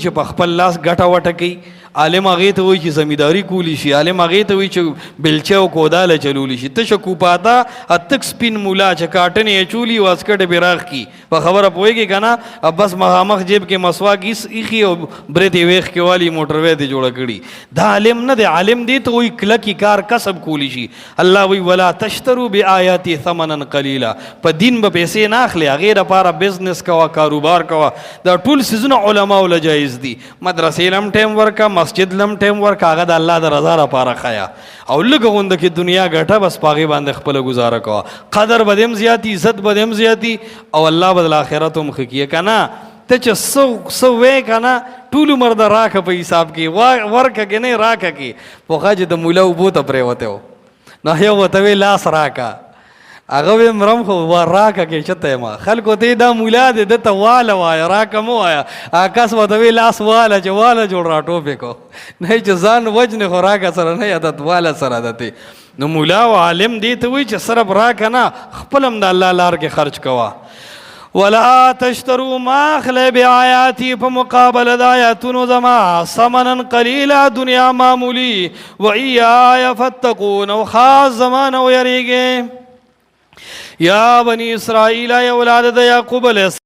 چې په خپل لاس ګټه وټه کوي. عالم هغې ته وایي چې زمینداري کولی شي، عالم هغې ته وایي چې بلچه او کوداله چلولی شي. تشه کوپاتا تک سپین مولا چې کاټن یې اچولي واسکټ براغ کی په خبره پوهېږي که نه، بس مخامخ جیب کې مسواک ایښي او برېت یې ویښ کې والي موټر وی دې جوړه کړي. دا عالم نه دی. عالم دی ته وایي کلکي کار کسب کولی شي. الله وایي ولا تشترو بآیاتي ثمنا قلیلا، په دین به پیسې نه اخلي، هغې دپاره بزنس کوه، کاروبار کوه. دا ټول څیزونه علماو له جایز دي. مدرسې لم ټایم ورکه، مسجد لم ټایم ورکه، هغه د الله د رضا لپاره ښیه. او لږه غونده کې دنیا ګټه، بس په هغې باندې خپله ګزاره کوه. قدر به دې هم زیاتي، عزت به دې هم زیاتي، او الله به د آخرت هم ښه کړي. که نه ته چې څه وې که نه ټول عمر د راکه په حساب کې ورکه کې نه راکه کې. پخوا چې د مولا اوبو ته پرېوتی و نو یو ورته وی لاس راکه، هغه وی مرم خو راکه کې چته یم. خلکو ته دا مولا دی ده ته واله وایه، راکه مه وایه. هغه کس ورته وی لاس واله، چې واله جوړ راټوپې کو نه چې ځان وجنې، خو راکه سره نه عادت، واله سره عادت. نو مولا او عالم دې ته وایي چې صرف راکه نه، خپل هم د الله لار کې خرچ کوه. ولا تشترو ما اخلی بآیاتی په مقابله د آیاتونو زما ثمنا قلیلا دنیا معمولی و ایایا فتقون او خاص زمانه ویریږئ. یا بنی اسرائیل ای اولاد د یعقوب علیه